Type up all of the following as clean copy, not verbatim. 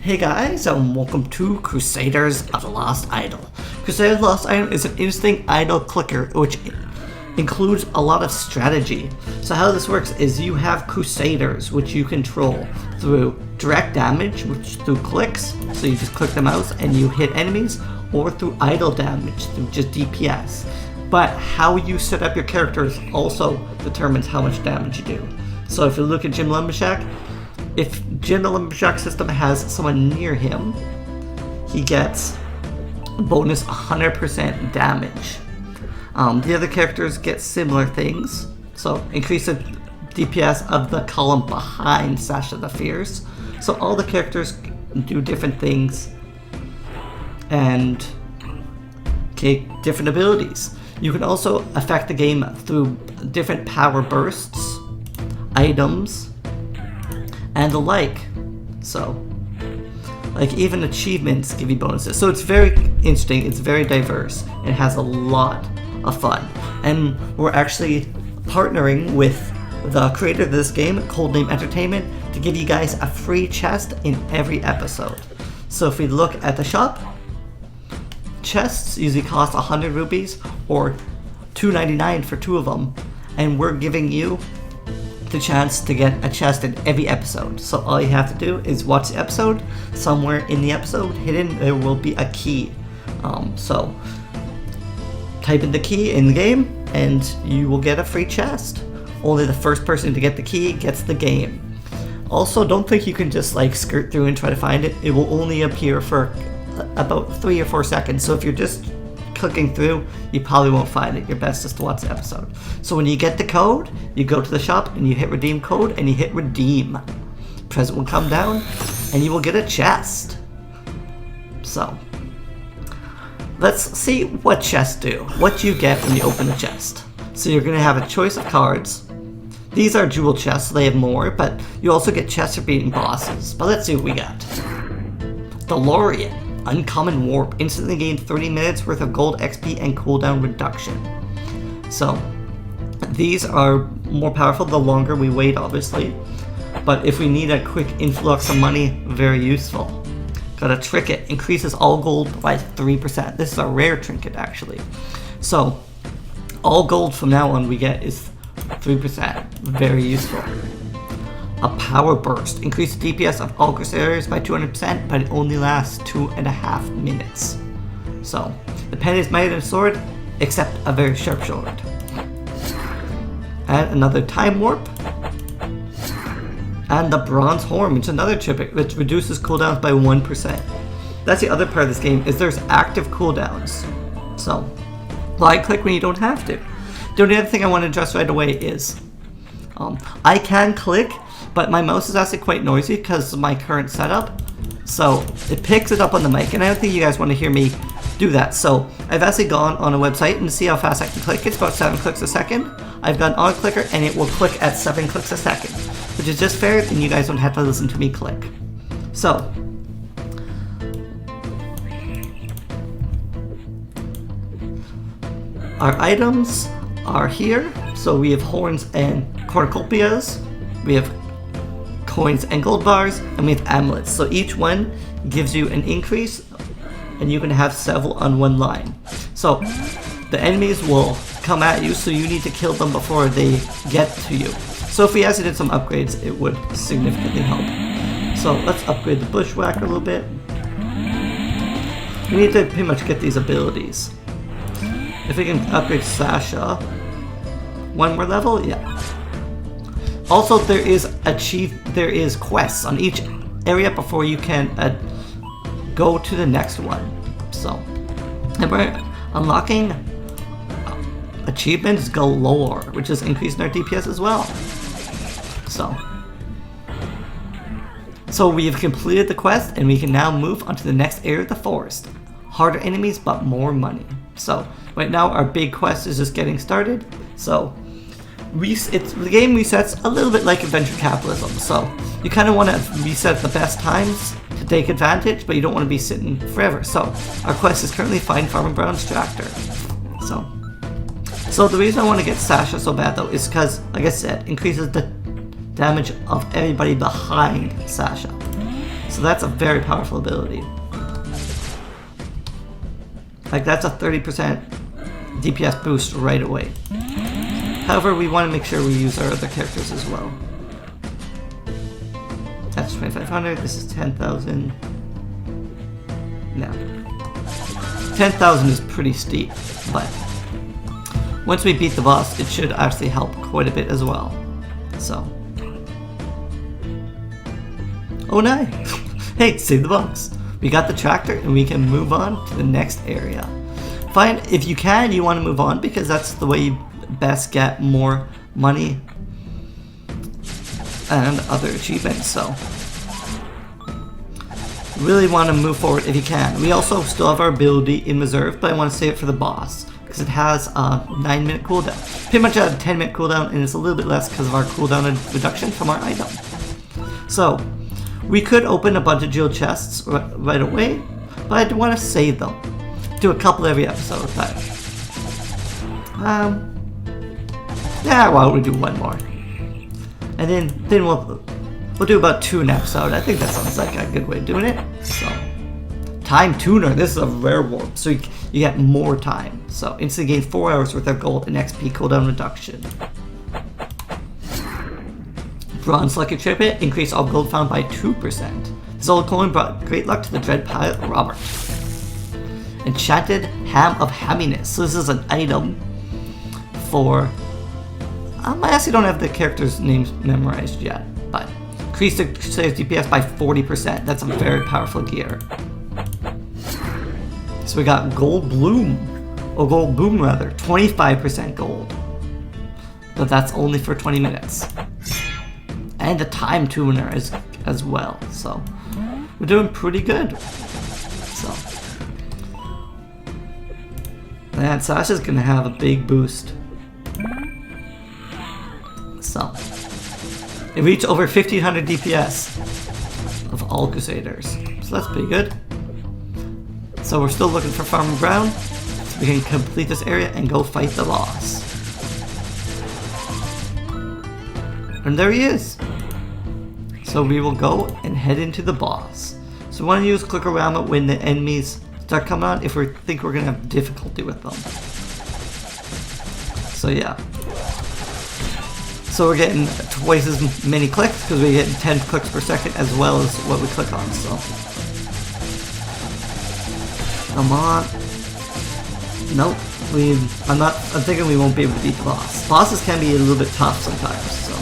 Hey guys, and welcome to Crusaders of the Lost Idol. Crusaders of the Lost Idol is an interesting idol clicker which includes a lot of strategy. So how this works is you have Crusaders which you control through direct damage, which through clicks, so you just click the mouse and you hit enemies, or through idle damage, through just DPS. But how you set up your characters also determines how much damage you do. So if you look at Jim Lumberjack, if Jim the Lumberjack system has someone near him, he gets bonus 100% damage. The other characters get similar things, so increase the DPS of the column behind Sasha the Fierce. So all the characters do different things and take different abilities. You can also affect the game through different power bursts, items, and the like. So, like even achievements give you bonuses. So it's very interesting, it's very diverse, it has a lot of fun. And we're actually partnering with the creator of this game, Codename Entertainment, to give you guys a free chest in every episode. So if we look at the shop, chests usually cost 100 rupees or $2.99 for 2 of them, and we're giving you the chance to get a chest in every episode. So all you have to do is watch the episode. Somewhere in the episode hidden there will be a key. So type in the key in the game and you will get a free chest. Only the first person to get the key gets the game. Also, don't think you can just like skirt through and try to find it. It will only appear for about 3 or 4 seconds. So if you're just clicking through, you probably won't find it. Your best is to watch the episode. So when you get the code, you go to the shop and you hit redeem code and you hit redeem. Present will come down and you will get a chest. So let's see what chests do. What you get when you open a chest. So you're going to have a choice of cards. These are jewel chests, so they have more, but you also get chests for beating bosses. But let's see what we got. DeLorean. Uncommon Warp. Instantly gain 30 minutes worth of gold XP and cooldown reduction. So these are more powerful the longer we wait, obviously. But if we need a quick influx of money, very useful. Got a trinket. Increases all gold by 3%. This is a rare trinket actually. So all gold from now on we get is 3%. Very useful. A power burst. Increase the DPS of all Crusaders by 200%, but it only lasts 2.5 minutes. So, the pen is mightier than a sword, except a very sharp sword. And another time warp. And the bronze horn, which is another triplet, which reduces cooldowns by 1%. That's the other part of this game, is there's active cooldowns. So, right click when you don't have to. The only other thing I want to address right away is, I can click, but my mouse is actually quite noisy because of my current setup. So it picks it up on the mic, and I don't think you guys want to hear me do that. So I've actually gone on a website and see how fast I can click. It's about 7 clicks a second. I've got an auto clicker and it will click at 7 clicks a second, which is just fair, and you guys don't have to listen to me click. So our items are here. So we have horns and cornucopias. We have coins and gold bars, and we have amulets. So each one gives you an increase, and you can have several on one line. So the enemies will come at you, so you need to kill them before they get to you. So if we actually did some upgrades, it would significantly help. So let's upgrade the bushwhacker a little bit. We need to pretty much get these abilities. If we can upgrade Sasha one more level, yeah. Also, there is quests on each area before you can go to the next one. So, and we're unlocking achievements galore, which is increasing our DPS as well. So we've completed the quest, and we can now move on to the next area of the forest. Harder enemies, but more money. So right now, our big quest is just getting started. So the game resets a little bit like adventure capitalism, so you kind of want to reset at the best times to take advantage, but you don't want to be sitting forever. So our quest is currently find Farmer Brown's tractor. So the reason I want to get Sasha so bad though is because, like I said, increases the damage of everybody behind Sasha. So that's a very powerful ability. Like, that's a 30% DPS boost right away. However, we want to make sure we use our other characters as well. That's 2,500, this is 10,000. No. 10,000 is pretty steep, but once we beat the boss, it should actually help quite a bit as well. So. Oh, nice! Hey, save the box! We got the tractor and we can move on to the next area. Fine, if you can, you want to move on because that's the way you best get more money and other achievements, so really want to move forward if you can. We also still have our ability in reserve, but I want to save it for the boss because it has a 9-minute cooldown. Pretty much a 10-minute cooldown, and it's a little bit less because of our cooldown reduction from our item. So we could open a bunch of jewel chests right away, but I want to save them. Do a couple every episode, but yeah, why don't we do one more? And then we'll do about 2 an episode. I think that sounds like a good way of doing it. So, time tuner. This is a rare warp, so you get more time. So, instantly gain 4 hours worth of gold and XP cooldown reduction. Bronze lucky triplet. Increase all gold found by 2%. This old coin brought great luck to the dread pilot Robert. Enchanted Ham of Hamminess. So this is an item for... I actually don't have the characters' names memorized yet, but increase the Crusaders DPS by 40%. That's a very powerful gear. So we got Gold Bloom, or Gold Boom rather, 25% gold. But that's only for 20 minutes. And the time tuner as well, so we're doing pretty good. So, and Sasha's gonna have a big boost. So, it reached over 1,500 DPS of all Crusaders, so that's pretty good. So we're still looking for Farmer Brown, so we can complete this area and go fight the boss. And there he is. So we will go and head into the boss. So we want to use click around it when the enemies start coming on if we think we're going to have difficulty with them. So yeah. So we're getting twice as many clicks because we're getting 10 clicks per second as well as what we click on, so. Come on. Nope. I'm thinking we won't be able to beat the boss. Bosses can be a little bit tough sometimes, so.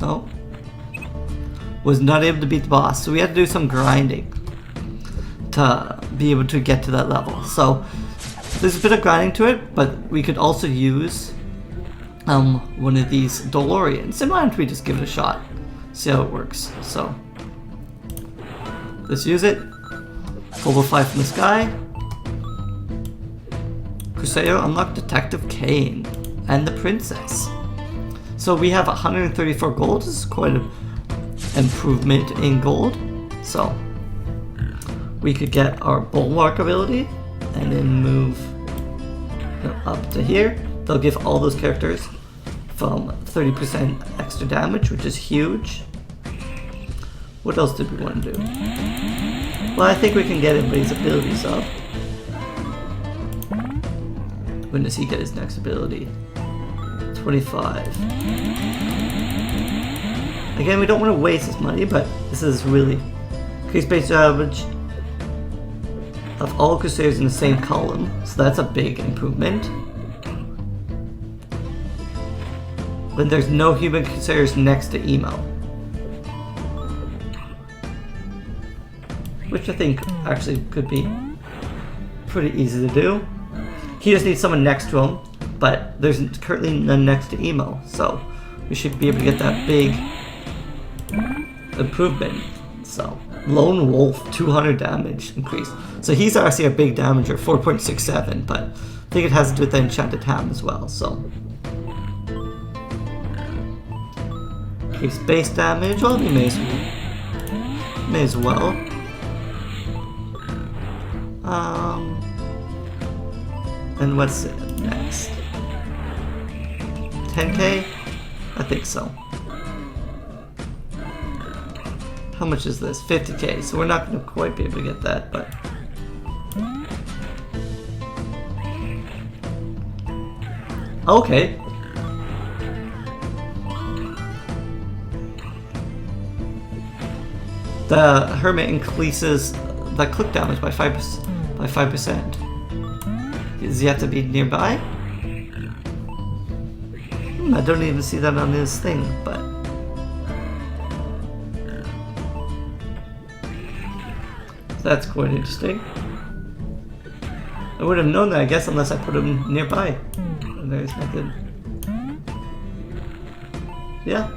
Oh. Was not able to beat the boss, so we had to do some grinding to be able to get to that level. So there's a bit of grinding to it, but we could also use one of these DeLoreans. And why don't we just give it a shot, see how it works. So let's use it. Global fly from the sky. Crusader unlocked Detective Kane and the Princess. So we have 134 gold. This is quite an improvement in gold. So we could get our Bulwark ability and then move up to here. They'll give all those characters from 30% extra damage, which is huge. What else did we want to do? Well, I think we can get everybody's abilities up. When does he get his next ability? 25. Again, we don't want to waste this money, but this is really increased base damage of all Crusaders in the same column, so that's a big improvement. When there's no human Crusaders next to Emo, which I think actually could be pretty easy to do. He just needs someone next to him, but there's currently none next to Emo, so we should be able to get that big improvement. So Lone Wolf, 200 damage increase. So he's actually a big damager, 4.67, but I think it has to do with the Enchanted Ham as well, so. Increase base damage, well, we may as well. And what's next? 10k? I think so. How much is this? 50k. So we're not going to quite be able to get that, but... Okay. The Hermit increases the click damage by 5%. Does he have to be nearby? I don't even see that on his thing, but... That's quite interesting. I would have known that, I guess, unless I put him nearby. And there's nothing. Yeah.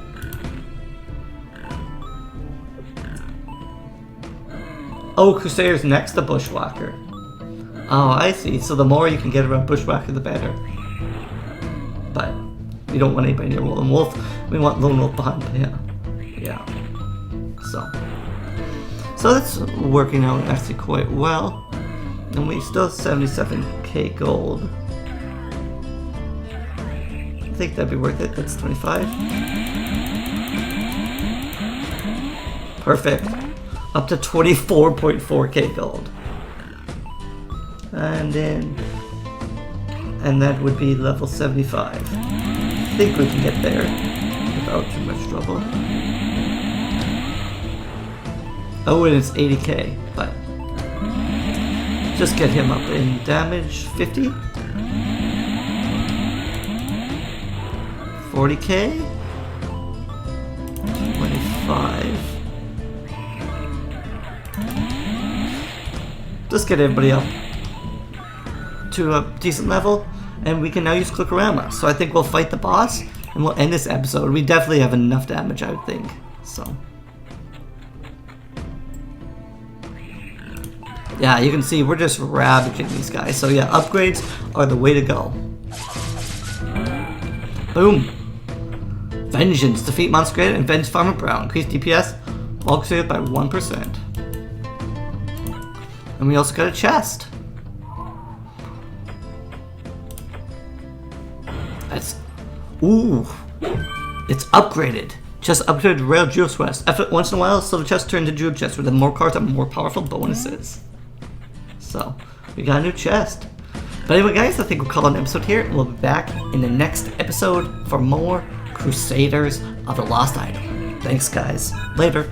Oh, Crusaders next to Bushwhacker. Oh, I see. So the more you can get around Bushwhacker, the better. But we don't want anybody near Lone Wolf. We want Lone Wolf behind. Yeah. So that's working out actually quite well. And we still have 77k gold. I think that'd be worth it. That's 25. Perfect. Up to 24.4k gold. And that would be level 75. I think we can get there without too much trouble. Oh, and it's 80k, but just get him up in damage. 50? 40k? 25. Just get everybody up to a decent level, and we can now use Clickorama. So I think we'll fight the boss, and we'll end this episode. We definitely have enough damage, I would think. So, yeah, you can see we're just ravaging these guys. So yeah, upgrades are the way to go. Boom. Vengeance. Defeat Monster Greater and Avenge Farmer Brown. Increase DPS, all Crusaders by 1%. And we also got a chest. That's... Ooh. It's upgraded. Chest upgraded Rail Jewel Chest. After once in a while, silver chest turned into jewel chest with more cards and more powerful bonuses. So, we got a new chest. But anyway, guys, I think we'll call it an episode here, and we'll be back in the next episode for more Crusaders of the Lost Idol. Thanks, guys. Later.